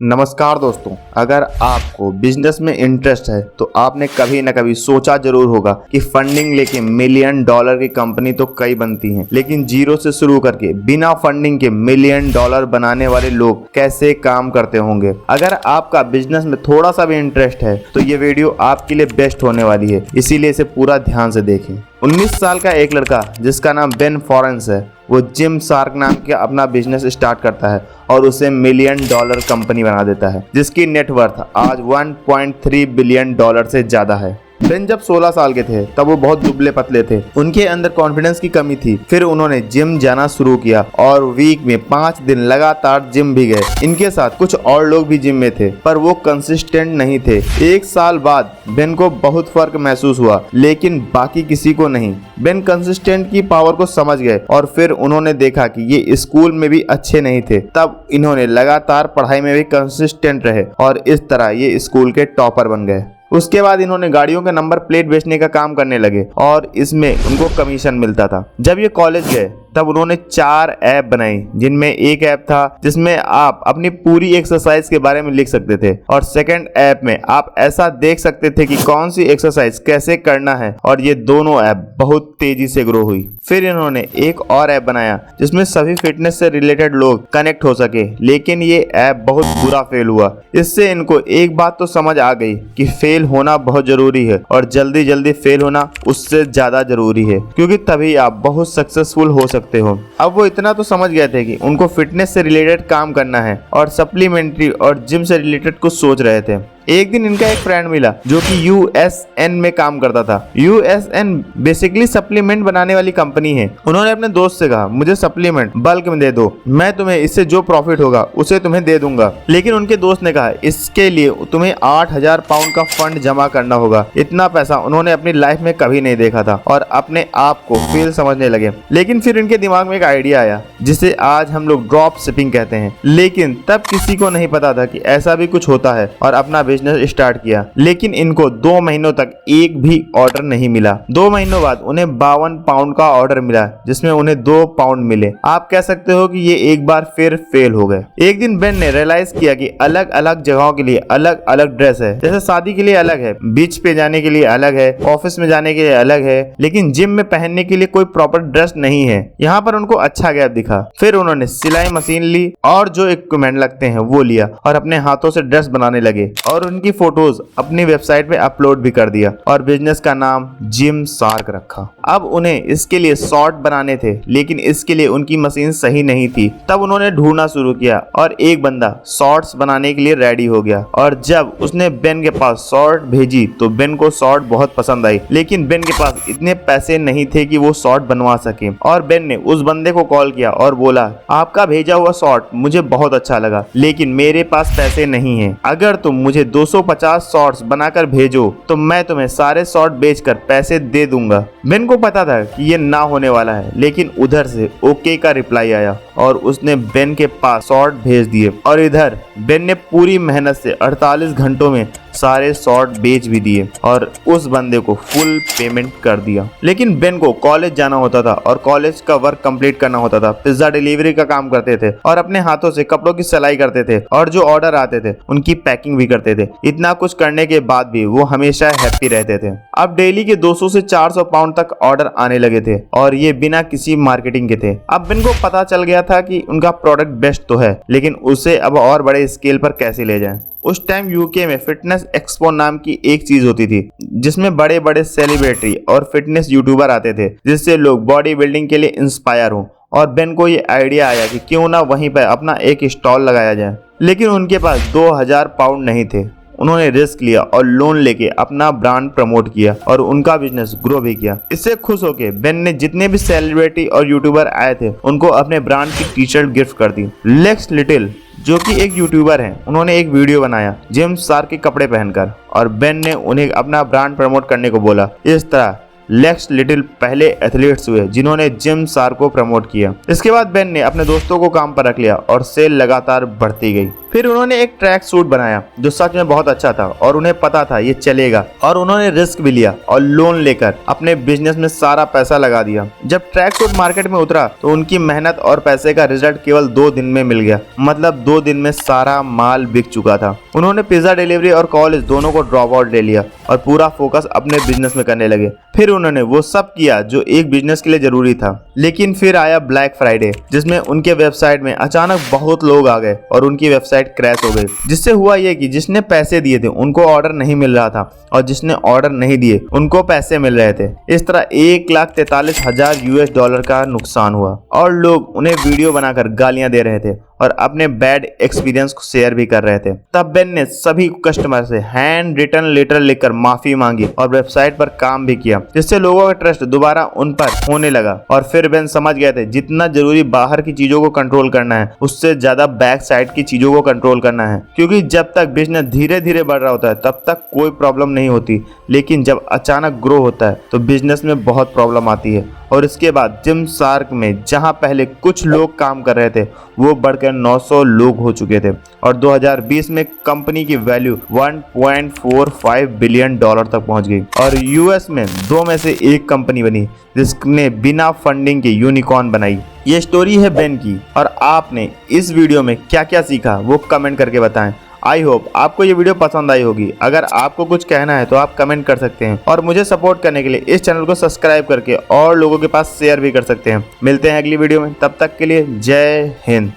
नमस्कार दोस्तों, अगर आपको बिजनेस में इंटरेस्ट है तो आपने कभी न कभी सोचा जरूर होगा कि फंडिंग लेके मिलियन डॉलर की कंपनी तो कई बनती हैं, लेकिन जीरो से शुरू करके बिना फंडिंग के मिलियन डॉलर बनाने वाले लोग कैसे काम करते होंगे। अगर आपका बिजनेस में थोड़ा सा भी इंटरेस्ट है तो ये वीडियो आपके लिए बेस्ट होने वाली है, इसीलिए इसे पूरा ध्यान से देखें। 19 साल का एक लड़का जिसका नाम बेन फॉरेंस है, वो जिम शार्क नाम का अपना बिजनेस स्टार्ट करता है और उसे मिलियन डॉलर कंपनी बना देता है, जिसकी नेटवर्थ आज 1.3 बिलियन डॉलर से ज्यादा है। बेन जब 16 साल के थे तब वो बहुत दुबले पतले थे, उनके अंदर कॉन्फिडेंस की कमी थी। फिर उन्होंने जिम जाना शुरू किया और वीक में 5 दिन लगातार जिम भी गए। इनके साथ कुछ और लोग भी जिम में थे, पर वो कंसिस्टेंट नहीं थे। 1 साल बाद बेन को बहुत फर्क महसूस हुआ, लेकिन बाकी किसी को नहीं। बेन कंसिस्टेंट की पावर को समझ गए और फिर उन्होंने देखा कि ये स्कूल में भी अच्छे नहीं थे। तब इन्होंने लगातार पढ़ाई में भी कंसिस्टेंट रहे और इस तरह ये स्कूल के टॉपर बन गए। उसके बाद इन्होंने गाड़ियों के नंबर प्लेट बेचने का काम करने लगे और इसमें उनको कमीशन मिलता था। जब ये कॉलेज गए तब उन्होंने 4 ऐप बनाई, जिनमें एक ऐप था जिसमें आप अपनी पूरी एक्सरसाइज के बारे में लिख सकते थे और सेकंड ऐप में आप ऐसा देख सकते थे कि कौन सी एक्सरसाइज कैसे करना है, और ये दोनों ऐप बहुत तेजी से ग्रो हुई। फिर इन्होंने एक और ऐप बनाया जिसमें सभी फिटनेस से रिलेटेड लोग कनेक्ट हो सके, लेकिन ये ऐप बहुत बुरा फेल हुआ। इससे इनको एक बात तो समझ आ गई कि फेल होना बहुत जरूरी है और जल्दी जल्दी फेल होना उससे ज्यादा जरूरी है, क्योंकि तभी आप बहुत सक्सेसफुल हो सकते हो। अब वो इतना तो समझ गए थे कि उनको फिटनेस से रिलेटेड काम करना है और सप्लीमेंट्री और जिम से रिलेटेड कुछ सोच रहे थे। एक दिन इनका एक फ्रेंड मिला जो कि USN में काम करता था। USN बेसिकली सप्लीमेंट बनाने वाली कंपनी है। उन्होंने अपने दोस्त से कहा, मुझे सप्लीमेंट बल्क में दे दो, मैं तुम्हें इससे जो प्रॉफिट होगा उसे तुम्हें दे दूंगा। लेकिन उनके दोस्त ने कहा, इसके लिए तुम्हें 8,000 पाउंड का फंड जमा करना होगा। इतना पैसा उन्होंने अपनी लाइफ में कभी नहीं देखा था और अपने आप को फेल समझने लगे। लेकिन फिर इनके दिमाग में एक आइडिया आया जिसे आज हम लोग ड्रॉप शिपिंग कहते हैं। लेकिन तब किसी को नहीं पता था कि ऐसा भी कुछ होता है, और अपना बिजनेस स्टार्ट किया। लेकिन इनको 2 महीनों तक एक भी ऑर्डर नहीं मिला। 2 महीनों बाद उन्हें 52 पाउंड का ऑर्डर मिला, जिसमें उन्हें 2 पाउंड मिले। आप कह सकते हो कि ये एक बार फिर फेल हो गए। एक दिन बेन ने रियलाइज किया कि अलग अलग जगहों के लिए अलग अलग ड्रेस है। जैसे शादी के लिए अलग है, बीच पे जाने के लिए अलग है, ऑफिस में जाने के लिए अलग है, लेकिन जिम में पहनने के लिए कोई प्रॉपर ड्रेस नहीं है। यहाँ पर उनको अच्छा गैप दिखा। फिर उन्होंने सिलाई मशीन ली और जो इक्विपमेंट लगते हैं वो लिया और अपने हाथों से ड्रेस बनाने लगे और उनकी फोटोज अपनी वेबसाइट पे अपलोड भी कर दिया और बिजनेस का नाम जिम शार्क रखा। अब उन्हें इसके लिए शॉर्ट बनाने थे, लेकिन इसके लिए उनकी मशीन सही नहीं थी। तब उन्होंने ढूंढना शुरू किया और एक बंदा शॉर्ट्स बनाने के लिए रेडी हो गया। और जब उसने बेन के पास शॉर्ट भेजी तो बेन को शॉर्ट बहुत पसंद आई, लेकिन बेन के पास इतने पैसे नहीं थे कि वो शॉर्ट बनवा सके। और बेन ने उस बंदे को कॉल किया और बोला, आपका भेजा हुआ शॉर्ट मुझे बहुत अच्छा लगा, लेकिन मेरे पास पैसे नहीं है। अगर तुम मुझे 250 शॉर्ट्स बनाकर भेजो तो मैं तुम्हें सारे शॉर्ट बेचकर पैसे दे दूंगा। बेन को पता था कि ये ना होने वाला है, लेकिन उधर से ओके का रिप्लाई आया और उसने बेन के पास शॉर्ट भेज दिए। और इधर बेन ने पूरी मेहनत से 48 घंटों में सारे शॉर्ट बेच भी दिए और उस बंदे को फुल पेमेंट कर दिया। लेकिन बेन को कॉलेज जाना होता था और कॉलेज का वर्क कंप्लीट करना होता था। पिज्जा डिलीवरी का काम करते थे और अपने हाथों से कपड़ों की सिलाई करते थे और जो ऑर्डर आते थे उनकी पैकिंग भी करते थे। इतना कुछ करने के बाद भी वो हमेशा हैप्पी रहते थे। अब डेली के 200 से 400 पाउंड तक ऑर्डर आने लगे थे और ये बिना किसी मार्केटिंग के थे। अब बेन को पता चल गया था कि उनका प्रोडक्ट बेस्ट तो है, लेकिन उसे अब और बड़े स्केल पर कैसे ले जाएं। उस टाइम यूके में फिटनेस एक्सपो नाम की एक चीज होती थी, जिसमें बड़े बड़े सेलिब्रिटी और फिटनेस यूट्यूबर आते थे, जिससे लोग बॉडी बिल्डिंग के लिए इंस्पायर हो। और बेन को ये आइडिया आया कि क्यों ना वहीं पर अपना एक स्टॉल लगाया जाए। लेकिन उनके पास 2000 पाउंड नहीं थे। उन्होंने रिस्क लिया और लोन लेके अपना ब्रांड प्रमोट किया और उनका बिजनेस ग्रो भी किया। इससे खुश होके बेन ने जितने भी सेलिब्रिटी और यूट्यूबर आए थे उनको अपने ब्रांड की टी शर्ट गिफ्ट कर दी। लेक्स लिटिल जो कि एक यूट्यूबर हैं, उन्होंने एक वीडियो बनाया जिम शार्क के कपड़े पहनकर, और बेन ने उन्हें अपना ब्रांड प्रमोट करने को बोला। इस तरह लेक्स लिटिल पहले एथलीट्स हुए जिन्होंने जिम शार्क को प्रमोट किया। इसके बाद बेन ने अपने दोस्तों को काम पर रख लिया और सेल लगातार बढ़ती गई। फिर उन्होंने एक ट्रैक सूट बनाया जो सच में बहुत अच्छा था और उन्हें पता था ये चलेगा, और उन्होंने रिस्क भी लिया और लोन लेकर अपने बिजनेस में सारा पैसा लगा दिया। जब ट्रैक सूट मार्केट में उतरा तो उनकी मेहनत और पैसे का रिजल्ट केवल 2 दिन में मिल गया। मतलब 2 दिन में सारा माल बिक चुका था। उन्होंने पिज्जा डिलीवरी और कॉलेज दोनों को ड्रॉप आउट ले लिया और पूरा फोकस अपने बिजनेस में करने लगे। फिर उन्होंने वो सब किया जो एक बिजनेस के लिए जरूरी था। लेकिन फिर आया ब्लैक फ्राइडे, जिसमें उनके वेबसाइट में अचानक बहुत लोग आ गए और उनकी वेबसाइट क्रैश हो गई। जिससे हुआ ये कि जिसने पैसे दिए थे उनको ऑर्डर नहीं मिल रहा था और जिसने ऑर्डर नहीं दिए उनको पैसे मिल रहे थे। इस तरह 1,43,000 US$ का नुकसान हुआ और लोग उन्हें वीडियो बनाकर गालियां दे रहे थे और अपने बैड एक्सपीरियंस को शेयर भी कर रहे थे। तब बेन ने सभी कस्टमर से हैंड रिटन लेटर लिखकर माफी मांगी और वेबसाइट पर काम भी किया, जिससे लोगों का ट्रस्ट दोबारा उन पर होने लगा। और फिर बेन समझ गए थे जितना जरूरी बाहर की चीजों को कंट्रोल करना है उससे ज्यादा बैक साइड की चीजों को कंट्रोल करना है, क्योंकि जब तक बिजनेस धीरे धीरे बढ़ रहा होता है तब तक कोई प्रॉब्लम नहीं होती, लेकिन जब अचानक ग्रो होता है तो बिजनेस में बहुत प्रॉब्लम आती है। और इसके बाद जिम शार्क में जहां पहले कुछ लोग काम कर रहे थे वो बढ़कर 900 लोग हो चुके थे और 2020 में कंपनी की वैल्यू $1.45 बिलियन तक पहुंच गई और यूएस में 2 में से 1 कंपनी बनी जिसने बिना फंडिंग के यूनिकॉर्न बनाई। ये स्टोरी है बेन की और आपने इस वीडियो में क्या क्या सीखा वो कमेंट करके बताएं। आई होप आपको ये वीडियो पसंद आई होगी। अगर आपको कुछ कहना है तो आप कमेंट कर सकते हैं और मुझे सपोर्ट करने के लिए इस चैनल को सब्सक्राइब करके और लोगों के पास शेयर भी कर सकते हैं। मिलते हैं अगली वीडियो में, तब तक के लिए जय हिंद।